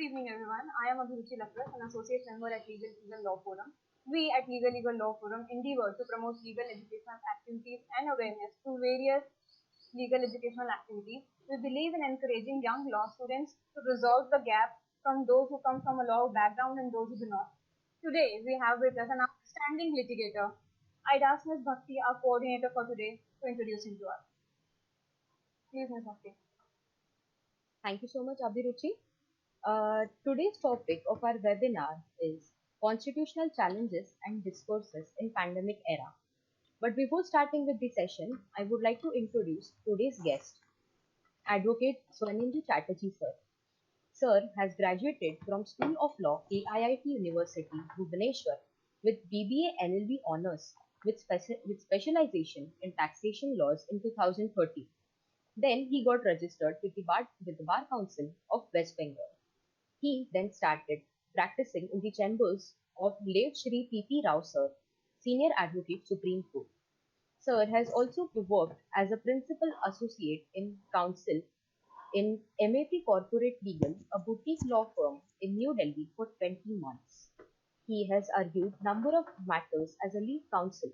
Good evening, everyone. I am Abhiruchi Lakras, an associate member at Legal Law Forum. We at Legal Law Forum endeavor to promote legal educational activities and awareness through various legal educational activities. We believe in encouraging young law students to resolve the gap from those who come from a law background and those who do not. Today, we have with us an outstanding litigator. I'd ask Ms. Bhakti, our coordinator for today, to introduce him to us. Please, Ms. Bhakti. Thank you so much, Abhiruchi. Today's topic of our webinar is constitutional challenges and discourses in pandemic era. But before starting with the session, I would like to introduce today's guest, Advocate Swanindu Chatterjee sir. Sir has graduated from School of Law, KIIT University, Bhubaneswar, with BBA NLB honors with specialization in taxation laws in 2013. Then he got registered with the Bar Council of West Bengal. He then started practicing in the chambers of late Shri P.P. Rao sir, Senior Advocate, Supreme Court. Sir has also worked as a principal associate in counsel in MAP Corporate Legal, a boutique law firm in New Delhi for 20 months. He has argued number of matters as a lead counsel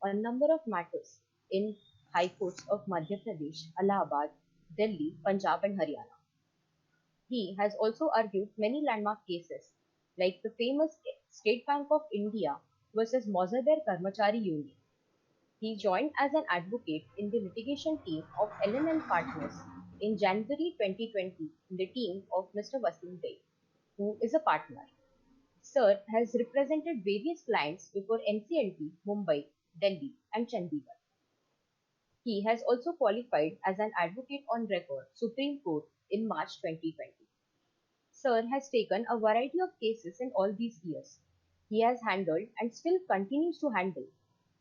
on a number of matters in High Courts of Madhya Pradesh, Allahabad, Delhi, Punjab and Haryana. He has also argued many landmark cases like the famous State Bank of India versus Mozader Karmachari Union. He joined as an advocate in the litigation team of L&L Partners in January 2020 in the team of Mr. Vasim Bey, who is a partner. Sir has represented various clients before NCLT, Mumbai, Delhi and Chandigarh. He has also qualified as an advocate on record, Supreme Court, in March 2020. Sir has taken a variety of cases in all these years. He has handled and still continues to handle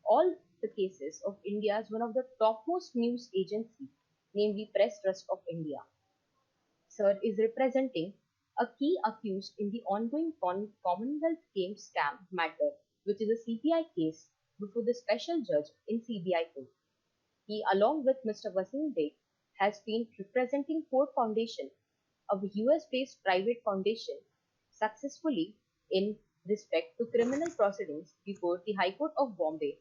all the cases of India's one of the topmost news agency, namely Press Trust of India. Sir is representing a key accused in the ongoing Commonwealth Games scam matter, which is a CBI case before the special judge in CBI court. He, along with Mr. Vasim Beg, has been representing Ford Foundation, a US-based private foundation, successfully in respect to criminal proceedings before the High Court of Bombay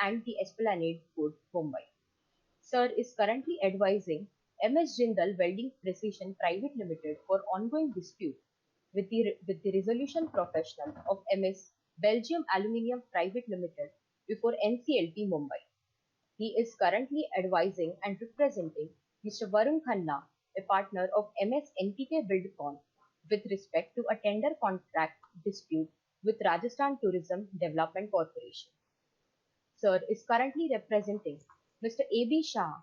and the Esplanade Court, Mumbai. Sir is currently advising MS Jindal Welding Precision Private Limited for ongoing dispute with the resolution professional of MS Belgium Aluminium Private Limited before NCLT, Mumbai. He is currently advising and representing Mr. Varun Khanna, a partner of MS NTK Buildcon, with respect to a tender contract dispute with Rajasthan Tourism Development Corporation. Sir is currently representing Mr. A.B. Shah,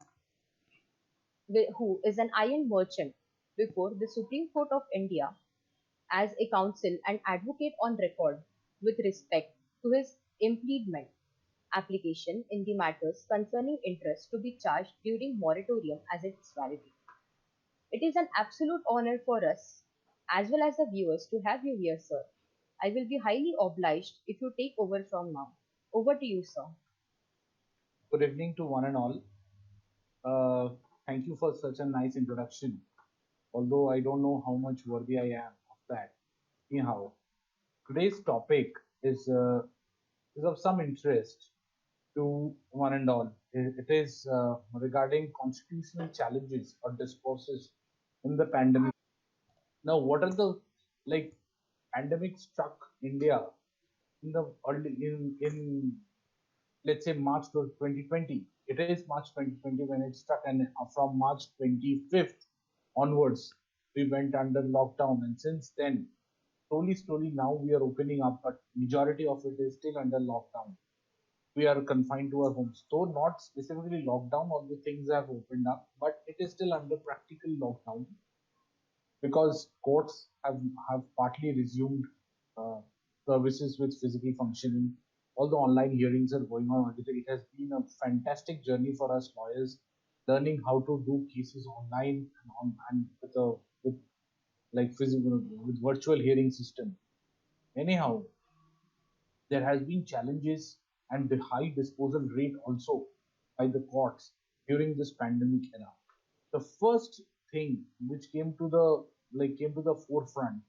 who is an iron merchant, before the Supreme Court of India as a counsel and advocate on record with respect to his impleadment application in the matters concerning interest to be charged during moratorium as its validity. It is an absolute honor for us as well as the viewers to have you here, sir. I will be highly obliged if you take over from now. Over to you, sir. Good evening to one and all. Thank you for such a nice introduction. Although I don't know how much worthy I am of that. Anyhow, today's topic is of some interest to one and all. It is regarding constitutional challenges or discourses in the pandemic. Now, what are the pandemic struck India in the early in let's say March 2020. It is March 2020 when it struck, and from March 25th onwards, we went under lockdown, and since then, slowly now we are opening up, but majority of it is still under lockdown. We are confined to our homes, though not specifically lockdown. All the things have opened up, but it is still under practical lockdown because courts have partly resumed uh, services with physical functioning. All the online hearings are going on. It has been a fantastic journey for us lawyers, learning how to do cases online and with like physical with virtual hearing system. Anyhow, there has been challenges and the high disposal rate also by the courts during this pandemic era. The first thing which came to the came to the forefront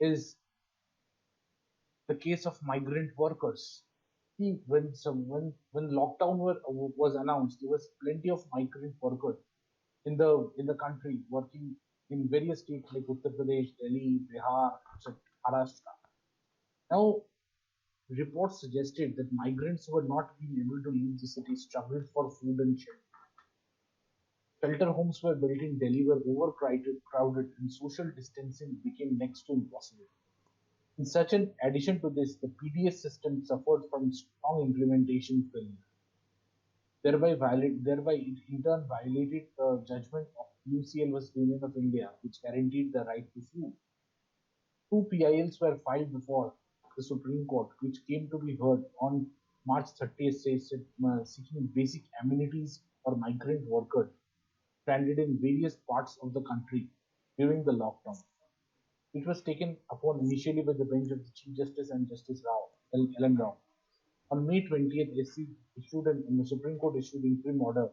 is the case of migrant workers. See, when lockdown was announced, there was plenty of migrant workers in the country working in various states like Uttar Pradesh, Delhi, Bihar, Maharashtra. Now, reports suggested that migrants who were not being able to leave the city struggled for food and shelter. Shelter homes were built in Delhi were overcrowded, and social distancing became next to impossible. In such an addition to this, the PDS system suffered from strong implementation failure. Thereby it in turn violated the judgment of UCL was Union of India, which guaranteed the right to food. Two PILs were filed before the Supreme Court, which came to be heard on March 30th, seeking basic amenities for migrant workers stranded in various parts of the country during the lockdown. It was taken upon initially by the bench of the Chief Justice and Justice L.N. Rao. On May 20th, the Supreme Court issued interim order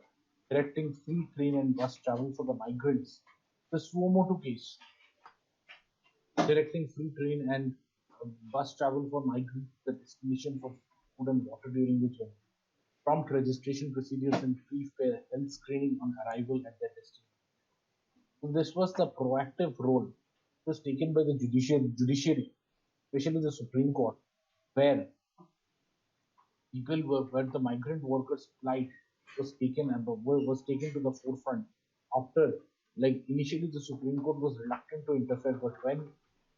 directing free train and bus travel for the migrants. The Suomoto case, directing free train and bus travel for migrants to the destination for food and water during the journey, prompt registration procedures and free fair health screening on arrival at their destination. So this was the proactive role that was taken by the judiciary, especially the Supreme Court, where where the migrant workers' plight was taken to the forefront after, like, initially the Supreme Court was reluctant to interfere, but when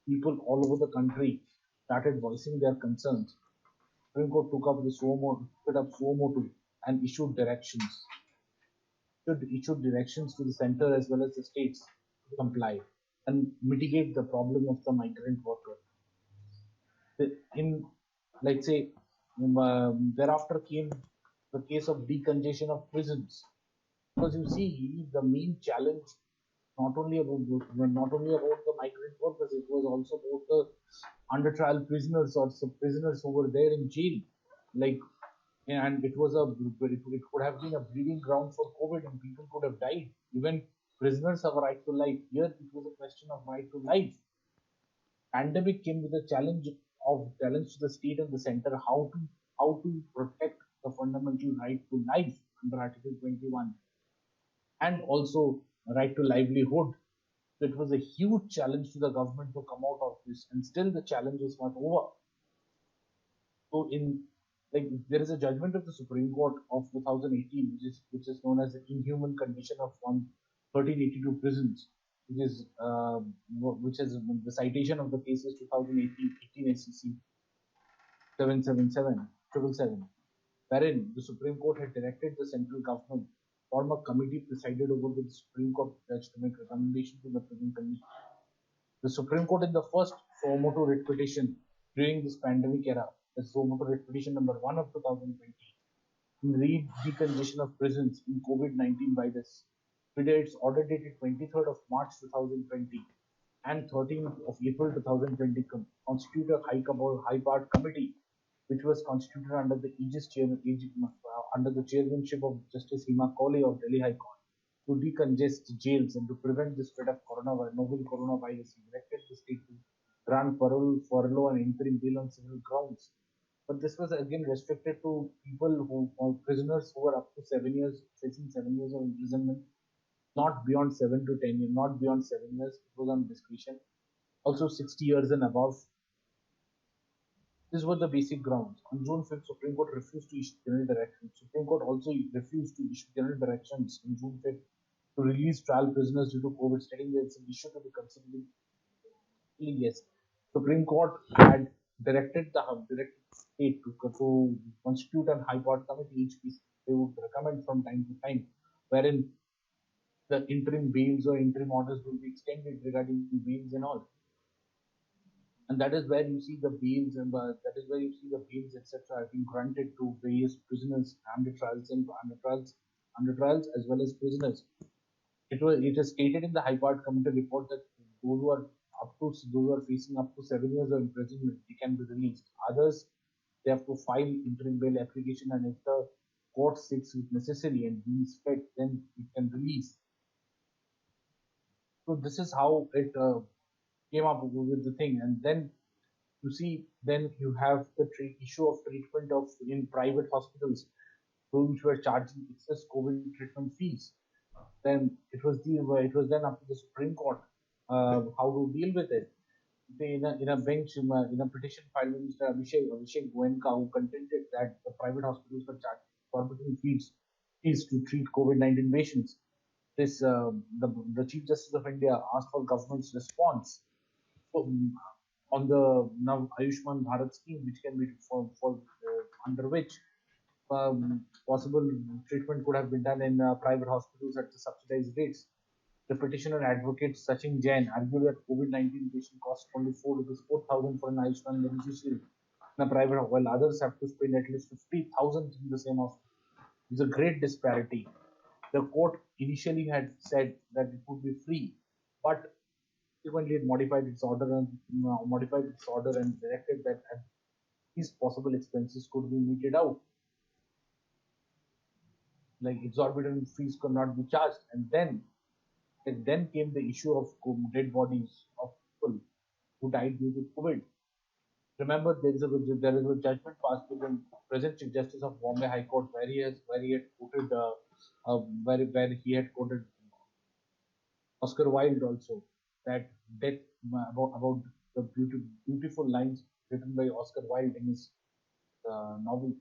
people all over the country started voicing their concerns, Supreme Court took up Suomoto and issued directions to the center as well as the states to comply and mitigate the problem of the migrant worker. In, like, say, thereafter came the case of decongestion of prisons, because you see the main challenge not only about the migrant workers, it was also about the under trial prisoners or prisoners who were there in jail, like, and it could have been a breeding ground for COVID and people could have died. Even prisoners have a right to life. Here it was a question of right to life. Pandemic came with a challenge to the state and the center how to protect the fundamental right to life under Article 21 and also right to livelihood. So it was a huge challenge to the government to come out of this, and still the challenge is not over. So in, like, there is a judgment of the Supreme Court of 2018, which is known as the inhuman condition of 1382 prisons, which is the citation of the cases 2018 SCC 777, wherein the Supreme Court had directed the central government form a committee presided over the Supreme Court judge to make recommendations to the prison commission. The Supreme Court in the first Suomoto writ petition during this pandemic era, the Suomoto writ petition number 1 of 2020, in decongestion of prisons in COVID-19 virus, today its order dated 23rd of March 2020 and 13th of April 2020 constitute a high part committee which was constituted under the under the chairmanship of Justice Hima Kohli of Delhi High Court to decongest jails and to prevent the spread of novel coronavirus. He directed the state to grant furlough, and interim bail on civil grounds. But this was again restricted to people prisoners who were up to 7 years, facing 7 years of imprisonment, not beyond 7 to 10 years, not beyond 7 years. It was on discretion. Also 60 years and above. These were the basic grounds. On June 5th, Supreme Court refused to issue general directions. Supreme Court also refused to issue general directions on June 5th to release trial prisoners due to COVID, stating that it's an issue to be considered. Yes, Supreme Court had directed state to constitute a high court committee. Each piece they would recommend from time to time, wherein the interim bails or interim orders will be extended regarding bails and all. And that is where you see the bails etc. have been granted to various prisoners under trials as well as prisoners. It is stated in the High Court Committee report that those who are facing up to 7 years of imprisonment, they can be released. Others, they have to file interim bail application, and if the court seeks it necessary and deems fit, then it can release. So this is how it came up with the thing. And then you see, then you have the issue of treatment of in private hospitals, those which were charging excess COVID treatment fees. Then it was then up to the Supreme Court how to deal with it. In a bench in a petition filed with Mr. Abhishek Goenka, who contended that the private hospitals were charging exorbitant fees to treat COVID-19 patients. This the Chief Justice of India asked for government's response um, on the now Ayushman Bharat scheme, which can be under which possible treatment could have been done in private hospitals at the subsidized rates. The petitioner advocate Sachin Jain argued that COVID-19 patient costs only 4,000 for an Ayushman beneficiary in a private, while others have to spend at least 50,000 in the same hospital. It's a great disparity. The court initially had said that it would be free, but subsequently it modified its order and directed that these possible expenses could be meted out, like exorbitant fees could not be charged. And then came the issue of dead bodies of people who died due to COVID. Remember, there is a judgment passed with the present Chief Justice of Bombay High Court where he had quoted where he had quoted Oscar Wilde also, that death about the beautiful lines written by Oscar Wilde in his novel,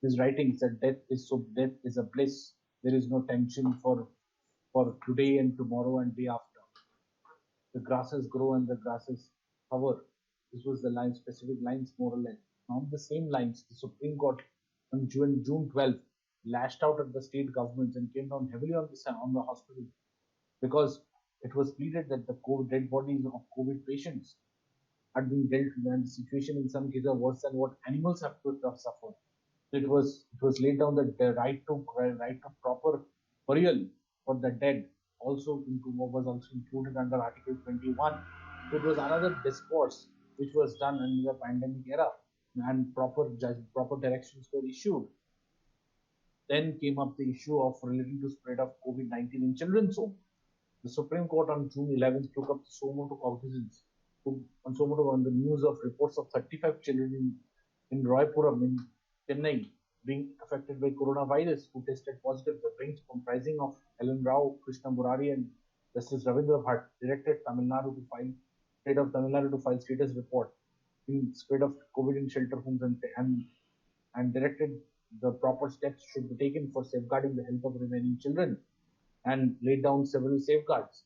his writings, that death is a bliss. There is no tension for today and tomorrow and day after. The grasses grow and the grasses cover. This was the line, specific lines, more or less. On the same lines, the Supreme Court on June 12th lashed out at the state governments and came down heavily on the hospital, because it was pleaded that the COVID dead bodies of COVID patients had been dealt with, and the situation in some cases are worse than what animals have suffered. It was laid down that the right to proper burial for the dead was also included under Article 21. So it was another discourse which was done in the pandemic era, and proper directions were issued. Then came up the issue of relating to spread of COVID-19 in children's home. The Supreme Court on June 11th took up suo motu cognizance on the news of reports of 35 children in Royapuram in Chennai being affected by coronavirus who tested positive. The bench comprising of Ellen Rao, Krishna Murari, and Justice Ravindra Bhatt directed State of Tamil Nadu to file status report in spread of COVID in shelter homes, and directed the proper steps should be taken for safeguarding the health of remaining children, and laid down several safeguards.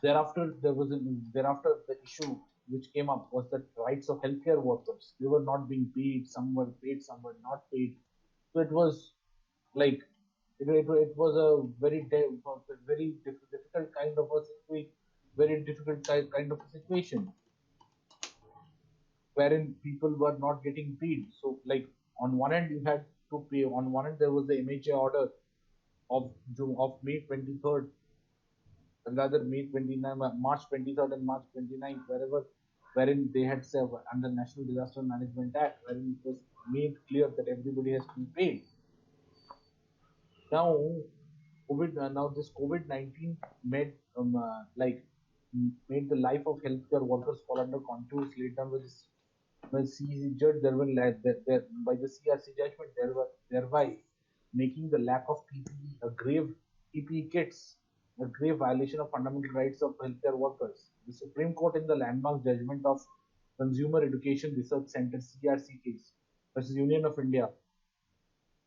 Thereafter, the issue which came up was that rights of healthcare workers. They were not being paid. Some were paid, some were not paid. So it was like it was a very difficult kind of a situation, very difficult kind of a situation wherein people were not getting paid. So, like, on one end you had to pay. On one end there was the MHA order of May 23rd, rather May 29th, March 23rd and March 29th, wherein they had said under National Disaster Management Act, wherein it was made clear that everybody has to be paid. Now, this COVID-19 made made the life of healthcare workers fall under contours laid down by the CEC judge. By the CRC judgment, thereby making the lack of PPE kits a grave violation of fundamental rights of healthcare workers. The Supreme Court, in the landmark judgment of Consumer Education Research Center (CRC) case versus Union of India,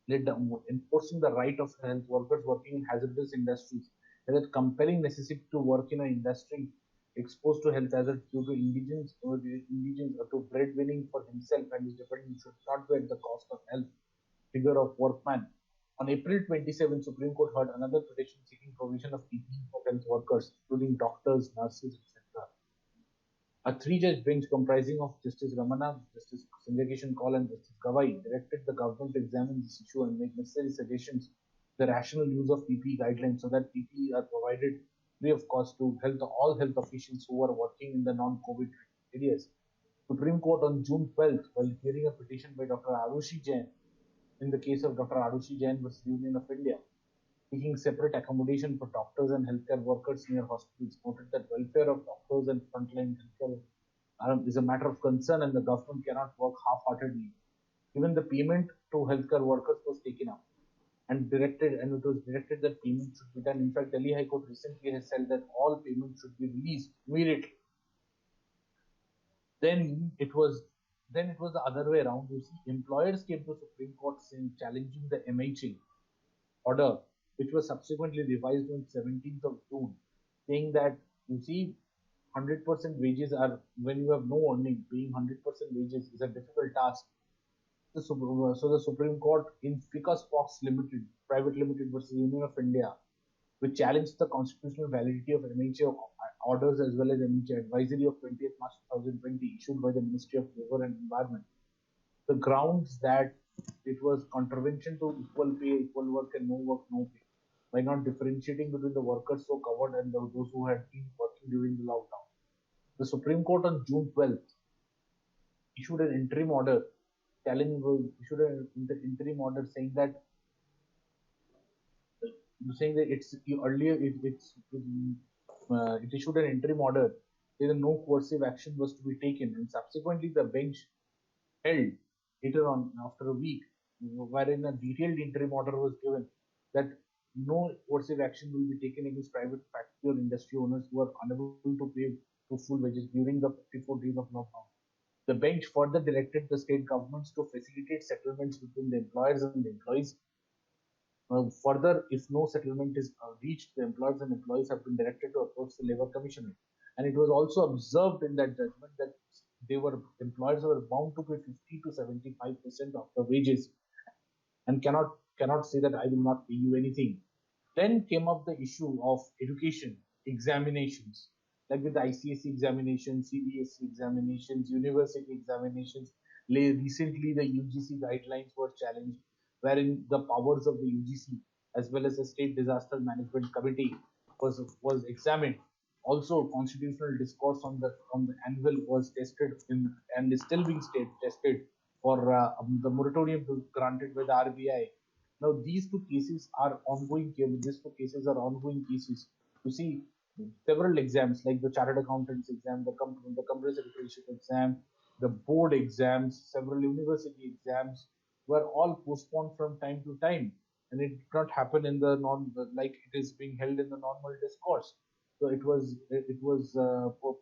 laid down enforcing the right of health workers working in hazardous industries as a compelling necessity to work in an industry exposed to health hazards due to indigence or to breadwinning for himself and his dependents should not be at the cost of health figure of workman. On April 27, Supreme Court heard another petition seeking provision of PPE for health workers, including doctors, nurses, etc. A three-judge bench comprising of Justice Ramana, Justice Sanjay Kishan Kaul, and Justice Gawai directed the government to examine this issue and make necessary suggestions the rational use of PPE guidelines so that PPE are provided free of cost to all health officials who are working in the non-COVID areas. Supreme Court on June 12th, while hearing a petition by Dr. Arushi Jain in the case of Dr. Arushi Jain versus Union of India, seeking separate accommodation for doctors and healthcare workers near hospitals, noted that welfare of doctors and frontline healthcare is a matter of concern and the government cannot work half-heartedly. Even the payment to healthcare workers was taken up and it was directed that payment should be done. In fact, Delhi High Court recently has said that all payments should be released immediately. Then it was the other way around. You see, employers came to Supreme Court saying challenging the MHA order, which was subsequently revised on 17th of June, saying that you see 100% wages are when you have no earning, paying 100% wages is a difficult task. So the Supreme Court in Ficus Fox Limited, Private Limited versus Union of India, which challenged the constitutional validity of MHA orders as well as MHA advisory of 20th March 2020 issued by the Ministry of Labour and Environment. The grounds that it was contravention to equal pay, equal work, and no work, no pay by not differentiating between the workers so covered and those who had been working during the lockdown. The Supreme Court on June 12th issued an interim order interim order saying that it's earlier it issued an interim order saying that no coercive action was to be taken, and subsequently the bench held later on after a week, wherein a detailed interim order was given that no coercive action will be taken against private factory or industry owners who are unable to pay to full wages during the 54 days of lockdown. The bench further directed the state governments to facilitate settlements between the employers and the employees. Further, if no settlement is reached, the employers and employees have been directed to approach the Labour Commissioner. And it was also observed in that judgment that employers were bound to pay 50 to 75% of the wages and cannot say that I will not pay you anything. Then came up the issue of education, examinations, like with the ICSE examinations, CBSE examinations, university examinations. Recently, the UGC guidelines were challenged, wherein the powers of the UGC as well as the State Disaster Management Committee was examined. Also, constitutional discourse on the annual was tested and is still being tested for the moratorium granted by the RBI. Now, these two cases are ongoing. These two cases are ongoing cases. You see, several exams like the Chartered Accountants exam, the Computer Secretariat exam, the board exams, several university exams were all postponed from time to time, and it did not happen in the like it is being held in the normal discourse. So it was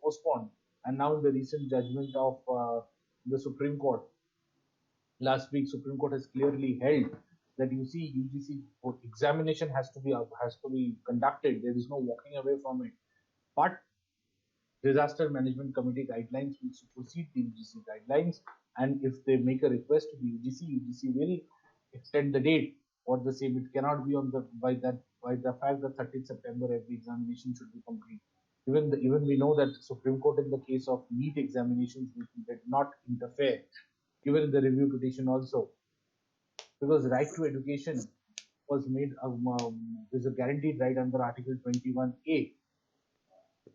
postponed, and now in the recent judgment of the Supreme Court last week, Supreme Court has clearly held that you see UGC examination has to be conducted. There is no walking away from it. But Disaster Management Committee guidelines will supersede the UGC guidelines, and if they make a request to the UGC will extend the date or the same. It cannot be on the by the fact that 30th September every examination should be complete. Even we know that Supreme Court in the case of NEET examinations did not interfere, even in the review petition also, because right to education was made is a guaranteed right under Article 21A.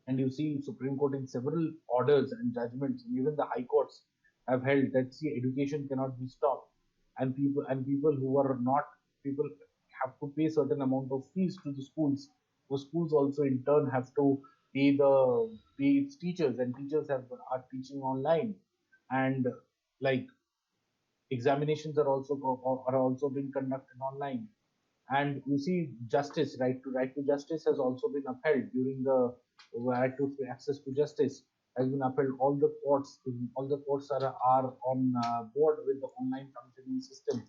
And you see, Supreme Court in several orders and judgments, and even the high courts have held that education cannot be stopped, and people who are not people have to pay certain amount of fees to the schools. The schools also in turn have to pay its teachers, and teachers are teaching online, and like examinations are also being conducted online. And you see, right to justice has also been upheld during the right to access to justice has been upheld. All the courts are on board with the online functioning system.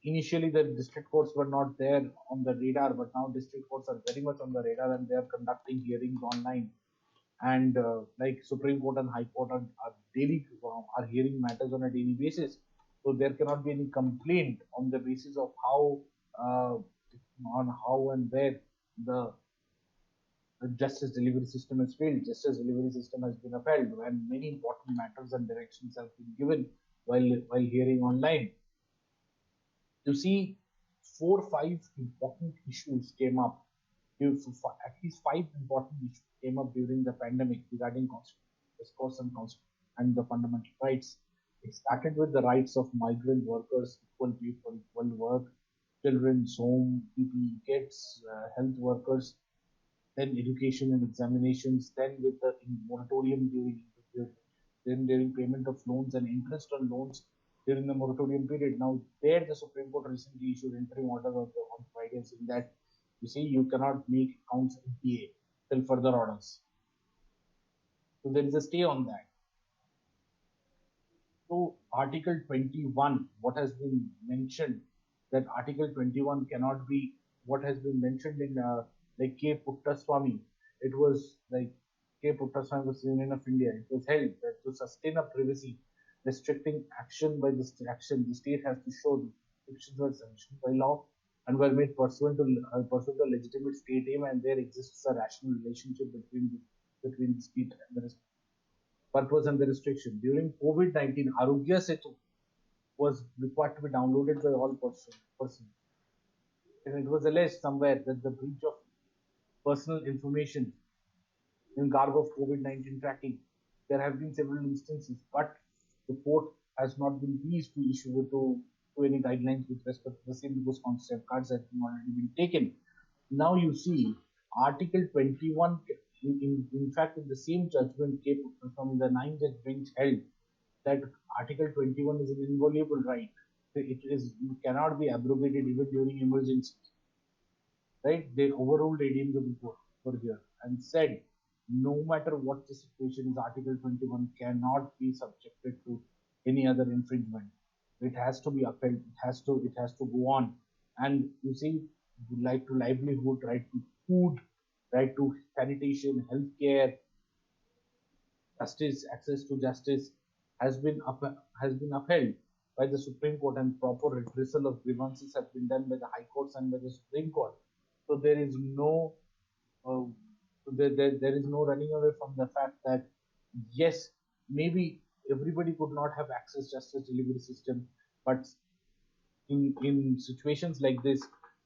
Initially, the district courts were not there on the radar, but now district courts are very much on the radar, and they are conducting hearings online. And like Supreme Court and High Court are hearing matters on a daily basis. So there cannot be any complaint on the basis of how and where the justice delivery system has failed. Justice delivery system has been upheld, and many important matters and directions have been given while hearing online. You see, 4 or 5 important issues came up. At least 5 important issues came up during the pandemic regarding discourse and the fundamental rights. It started with the rights of migrant workers, equal pay for equal work, children's home, PPE kits, health workers, then education and examinations, then with the moratorium then during payment of loans and interest on loans during the moratorium period. Now, there the Supreme Court recently issued interim order on Friday saying that you see you cannot make accounts NPA till further orders. So there is a stay on that. So Article 21, what has been mentioned, that Article 21 cannot be what has been mentioned in like K. Puttaswamy. It was like K. Puttaswamy was Union of India. It was held that to sustain a privacy restricting action by the the state has to show the restrictions were sanctioned by law and were made pursuant to legitimate state aim, and there exists a rational relationship between the state and the purpose and the restriction. During COVID-19, Arogya Setu was required to be downloaded by all persons. And it was alleged somewhere that the breach of personal information in garb of COVID-19 tracking. There have been several instances, but the court has not been pleased to issue to any guidelines with respect to the same because safeguards have already been taken. Now you see Article 21, in fact, in the same judgment came from the 9 judge bench held that Article 21 is an inviolable right. It cannot be abrogated even during emergency. Right? They overruled ADMW for here and said no matter what the situation is, Article 21 cannot be subjected to any other infringement. It has to be upheld. It has to go on. And you see, right to livelihood, right to food, right to sanitation, healthcare, justice, access to justice has been upheld by the Supreme Court, and proper redressal of grievances have been done by the High Courts and by the Supreme Court. So there is no uh, there is no running away from the fact that yes, maybe everybody could not have access justice delivery system, but in situations like this,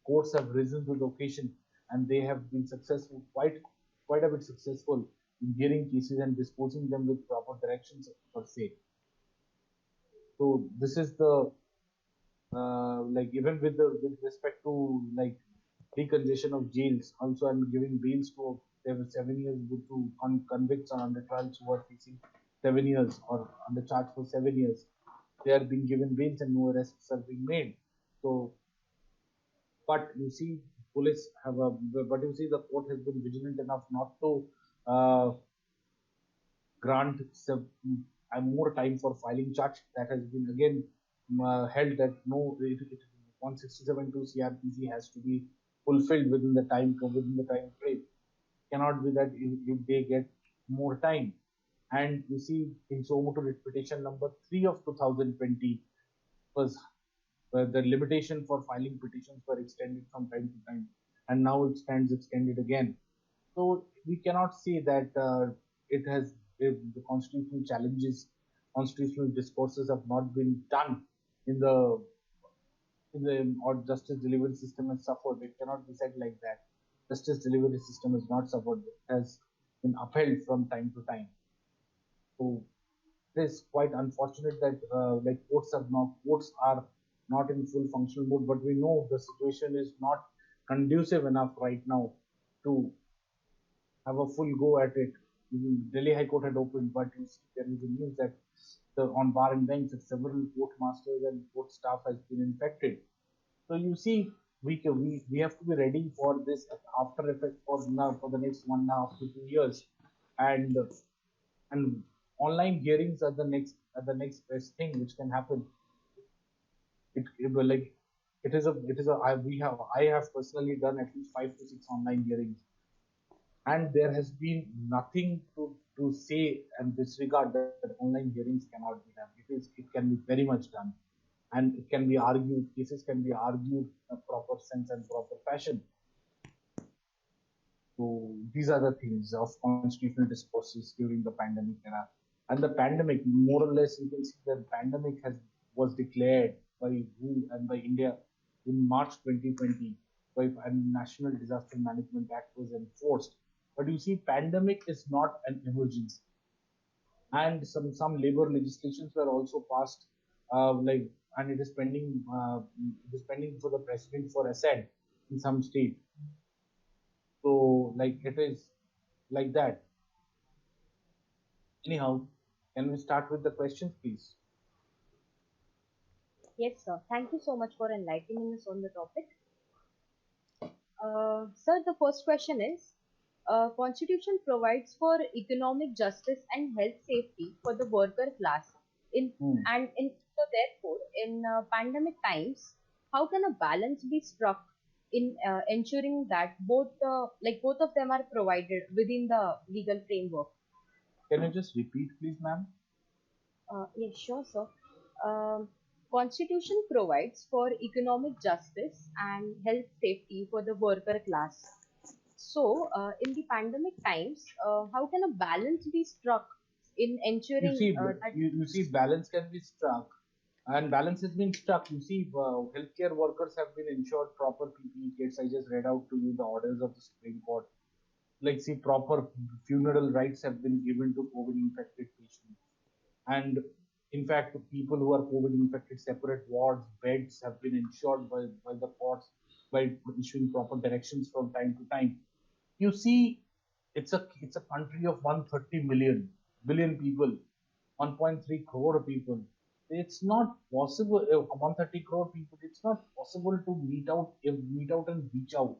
courts have risen to the occasion and they have been successful, quite a bit successful in hearing cases and disposing them with proper directions per se. So this is the like even with respect to like decongestion of jails. Also, I'm giving bails to there were 7 years to convicts on under trials who are facing 7 years or under charge for 7 years. They are being given bails and no arrests are being made. So, but you see, police have a but you see the court has been vigilant enough not to uh, grant more time for filing charge. That has been again held that no, 167 CRPC has to be fulfilled within the time frame. Cannot be that if they get more time. And you see, in Suo Motu Writ Petition number 3 of 2020 was where the limitation for filing petitions were extended from time to time, and now it stands extended again. So we cannot say that it has if the constitutional challenges, constitutional discourses have not been done in the or justice delivery system has suffered. It cannot be said like that. Justice delivery system has not suffered. It has been upheld from time to time. So it is quite unfortunate that like courts are not in full functional mode, but we know the situation is not conducive enough right now to have a full go at it. Delhi High Court had opened, but there is a news that on bar and bench that several court masters and court staff has been infected. So you see, we have to be ready for this after effect for now for the next 1.5 to 2 years, and and online hearings are the next best thing which can happen. It will like it is a I have personally done at least 5 to 6 online hearings, and there has been nothing to say and disregard that online hearings cannot be done. It can be very much done, and it can be argued. Cases can be argued in a proper sense and proper fashion. So these are the things of constitutional discourses during the pandemic era. And the pandemic, more or less, you can see that pandemic was declared by WHO and by India in March 2020, by and National Disaster Management Act was enforced. But you see, pandemic is not an emergency, and some labor legislations were also passed, like and it is pending for the president for Assad in some state. So like it is like that. Anyhow, can we start with the questions, please? Yes, sir. Thank you so much for enlightening us on the topic. Sir, the first question is, Constitution provides for economic justice and health safety for the worker class. Hmm. So therefore, in pandemic times, how can a balance be struck in ensuring that both of them are provided within the legal framework? Can you just repeat, please, ma'am? Yes, sure, sir. Um, Constitution provides for economic justice and health safety for the worker class. So, in the pandemic times, how can a balance be struck in You ensuring see, that? you see, balance can be struck, and balance has been struck. You see, healthcare workers have been ensured proper PPE kits. I just read out to you the orders of the Supreme Court. Like, see, proper funeral rights have been given to COVID infected patients. And in fact, people who are COVID infected, separate wards, beds have been ensured by the courts by issuing proper directions from time to time. You see, it's a country of 130 billion people, 1.3 crore people. It's not possible. 130 crore people. It's not possible to meet out and reach out.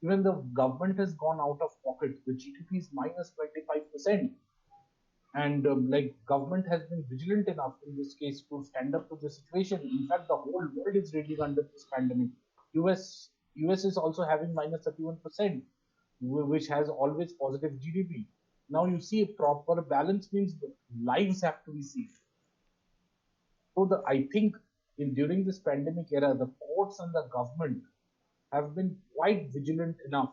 Even the government has gone out of pocket. The GDP is minus 25%, and like government has been vigilant enough in this case to stand up to the situation. In fact, the whole world is reeling under this pandemic. Us is also having minus 31%, which has always positive GDP. Now you see a proper balance means lives have to be saved. So I think during this pandemic era, the courts and the government have been quite vigilant enough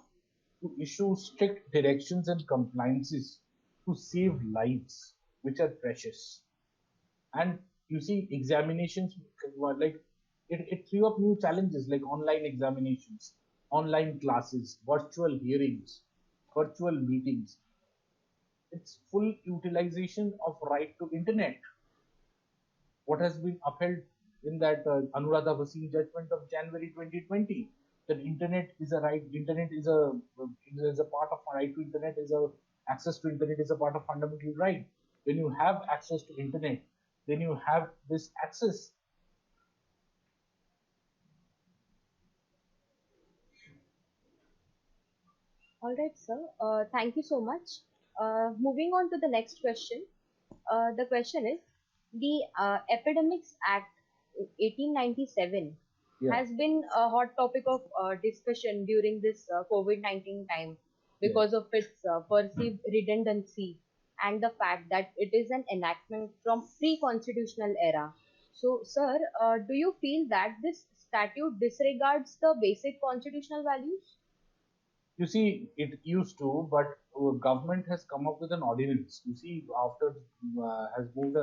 to issue strict directions and compliances to save lives, which are precious. And you see, examinations were like it threw up new challenges like online examinations, online classes, virtual hearings, virtual meetings. It's full utilization of right to internet. What has been upheld in that Anuradha Bhasin judgment of January 2020, that internet is a right, internet is a part of right to internet, is a access to internet is a part of fundamental right. When you have access to internet, then you have this access. All right, sir. Thank you so much. Moving on to the next question. The question is, the Epidemics Act 1897 Yeah, has been a hot topic of discussion during this COVID-19 time yeah. because of its perceived redundancy and the fact that it is an enactment from pre-constitutional era. So, sir, do you feel that this statute disregards the basic constitutional values? You see, it used to, but government has come up with an ordinance. You see, after has moved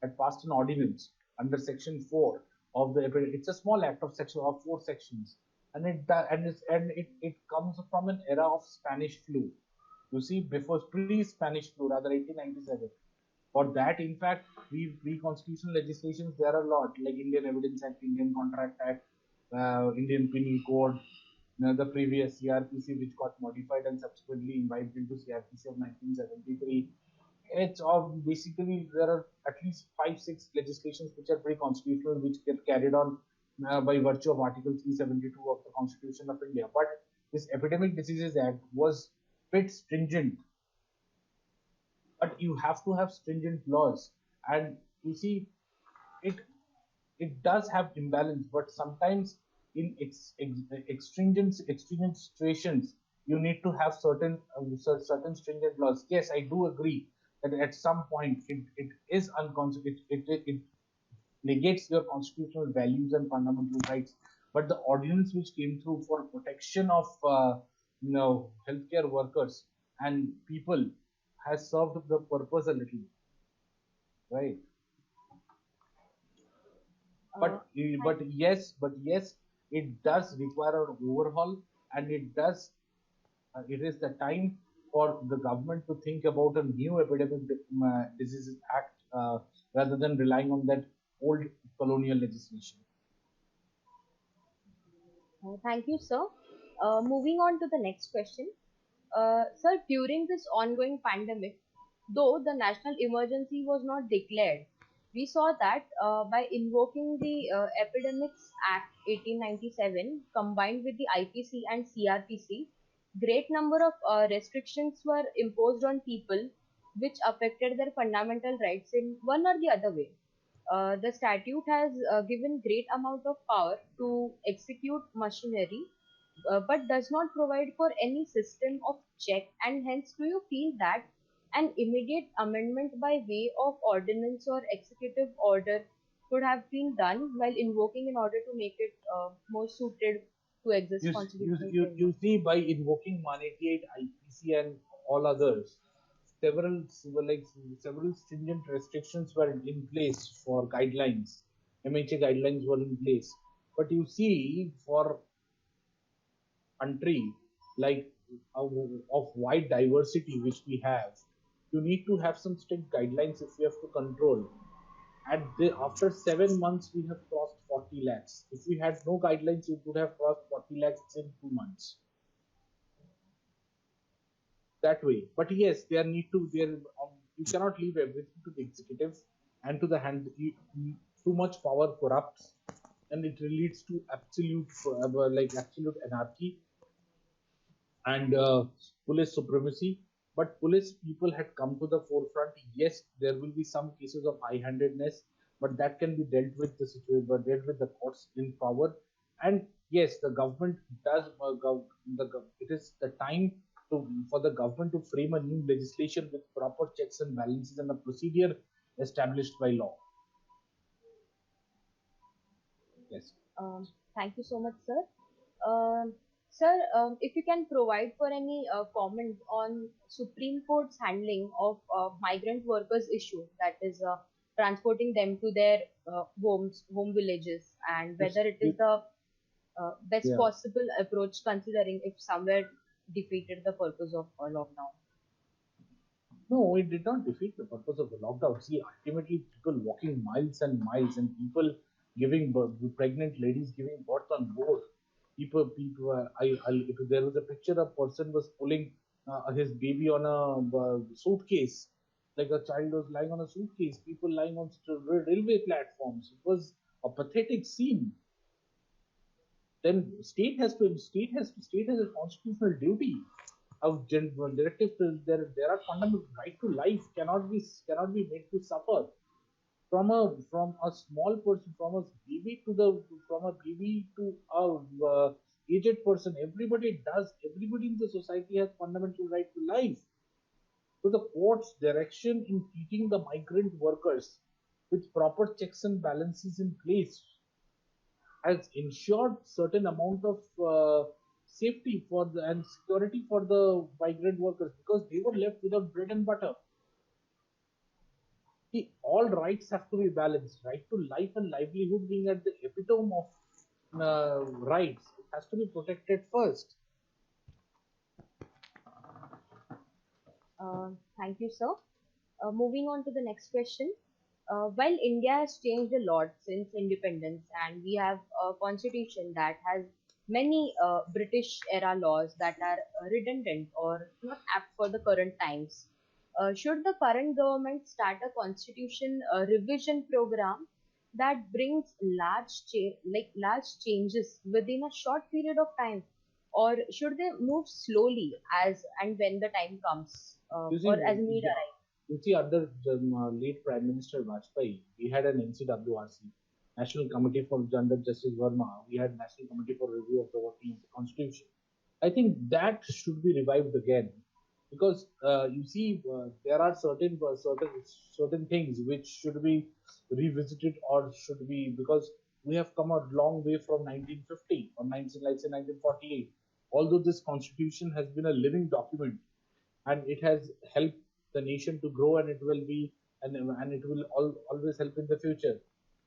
had passed an ordinance under Section 4 of the. It's a small act of section of 4 sections, and it comes from an era of Spanish flu. You see, before pre-Spanish flu, rather 1897. For that, in fact, we pre-constitutional legislations there are a lot like Indian Evidence Act, Indian Contract Act, Indian Penal Code, the previous CRPC, which got modified and subsequently imbibed into CRPC of 1973. It's all basically there are at least 5-6 legislations which are pre-constitutional, which get carried on by virtue of Article 372 of the Constitution of India. But this Epidemic Diseases Act was bit stringent, but you have to have stringent laws. And you see, it it does have imbalance, but sometimes in extringent situations, you need to have certain stringent laws. Yes, I do agree that at some point it is unconstitutional. It negates your constitutional values and fundamental rights. But the ordinance which came through for protection of healthcare workers and people has served the purpose a little, right? Uh, But yes, it does require an overhaul, and it is the time for the government to think about a new epidemic diseases act, rather than relying on that old colonial legislation. Thank you, sir. Moving on to the next question. Sir, during this ongoing pandemic, though the national emergency was not declared, we saw that by invoking the Epidemics Act 1897 combined with the IPC and CRPC, great number of restrictions were imposed on people which affected their fundamental rights in one or the other way. The statute has given great amount of power to execute machinery, but does not provide for any system of check, and hence do you feel that an immediate amendment by way of ordinance or executive order could have been done while invoking in order to make it more suited to exist constitutional You framework? see, by invoking 188 IPC and all others, several like several stringent restrictions were in place for guidelines. MHA guidelines were in place, but you see, for country like of wide diversity which we have, you need to have some strict guidelines if you have to control. After 7 months, we have crossed 40 lakhs. If we had no guidelines, we would have crossed 40 lakhs in 2 months. That way. But yes, there need to there you cannot leave everything to the executive and to the hand. Too much power corrupts, and it leads to absolute anarchy and police supremacy. But police people had come to the forefront. Yes, there will be some cases of high-handedness, but that can be dealt with the situation, but dealt with the courts in power. And yes, the government does. It is the time for the government to frame a new legislation with proper checks and balances and a procedure established by law. Yes. Thank you so much, sir. Sir, if you can provide for any comment on Supreme Court's handling of migrant workers issue, that is transporting them to their home villages, and whether it is the best Yeah. possible approach considering if somewhere defeated the purpose of lockdown. No, it did not defeat the purpose of the lockdown. See, ultimately, people walking miles and miles, and people giving birth, pregnant ladies giving birth on board. If there was a picture, a person was pulling his baby on a suitcase, like a child was lying on a suitcase. People lying on railway platforms. It was a pathetic scene. Then state has a constitutional duty of directive. There are fundamental right to life cannot be made to suffer from a small person, from a baby to a aged person. Everybody in the society has fundamental right to life. So the court's direction in treating the migrant workers with proper checks and balances in place has ensured certain amount of safety and security for the migrant workers, because they were left without bread and butter. See, all rights have to be balanced. Right to life and livelihood being at the epitome of rights, it has to be protected first. Thank you, sir. Moving on to the next question. While India has changed a lot since independence, and we have a constitution that has many British era laws that are redundant or not apt for the current times, should the current government start a constitution revision program that brings large changes within a short period of time, or should they move slowly as and when the time comes, You or see, as need yeah, arrives? you see, under the late Prime Minister Vajpayee, we had an NCWRC, National Committee for Under Justice Verma. We had National Committee for Review of the Working of the Constitution. I think that should be revived again, because you see, there are certain things which should be revisited, or should be, because we have come a long way from 1950 or 1948. Although this constitution has been a living document, and it has helped the nation to grow, and it will be and it will always help in the future.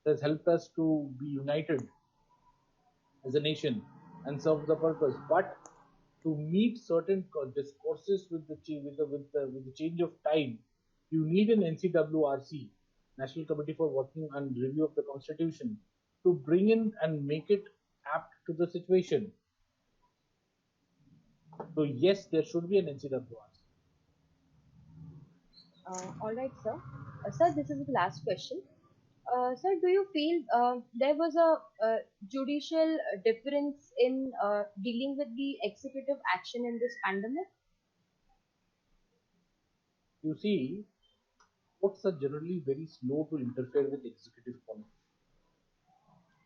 It has helped us to be united as a nation and serve the purpose. But to meet certain discourses with the change of time, you need an NCWRC National Committee for Working and Review of the Constitution, to bring in and make it apt to the situation. So yes, there should be an NCWR. All right, sir. Sir, this is the last question. Sir, do you feel there was a judicial difference in dealing with the executive action in this pandemic? You see, courts are generally very slow to interfere with executive policy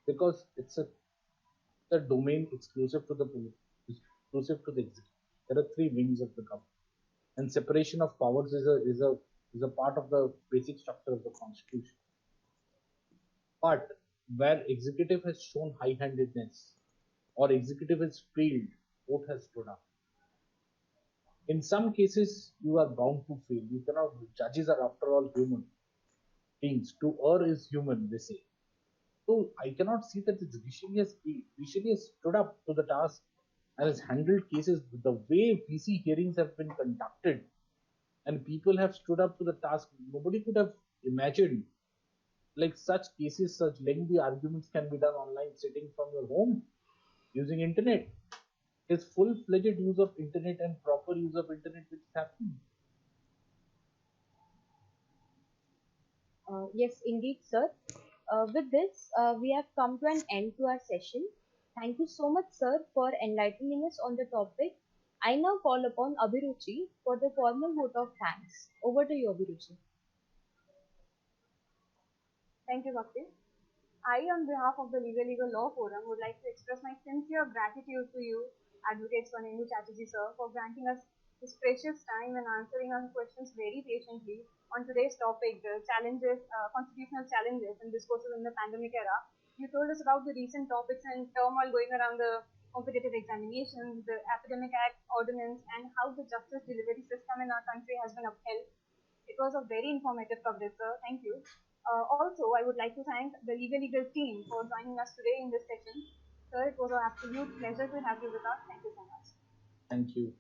because it's a domain exclusive to the exclusive to the executive. There are three wings of the government, and separation of powers is a part of the basic structure of the constitution. But where executive has shown high-handedness or executive has failed, court has stood up. In some cases, you are bound to fail. You cannot. Judges are, after all, human beings. To err is human, they say. So I cannot see that the judiciary has stood up to the task and has handled cases the way VC hearings have been conducted, and people have stood up to the task. Nobody could have imagined like such cases, such lengthy arguments can be done online, sitting from your home using internet. Is full-fledged use of internet and proper use of internet which is happening. Yes, indeed, sir. With this, we have come to an end to our session. Thank you so much, sir, for enlightening us on the topic. I now call upon Abhiruchi for the formal vote of thanks. Over to you, Abhiruchi. Thank you, Bhakti. I, on behalf of the Legal Law Forum, would like to express my sincere gratitude to you, Advocate Swanendu Chatterjee sir, for granting us this precious time and answering our questions very patiently on today's topic, the challenges, constitutional challenges and discourses in the pandemic era. You told us about the recent topics and turmoil going around the competitive examinations, the Epidemic Act ordinance, and how the justice delivery system in our country has been upheld. It was a very informative coverage, sir. Thank you. Also, I would like to thank the Legal team for joining us today in this session. Sir, it was an absolute pleasure to have you with us. Thank you so much. Thank you.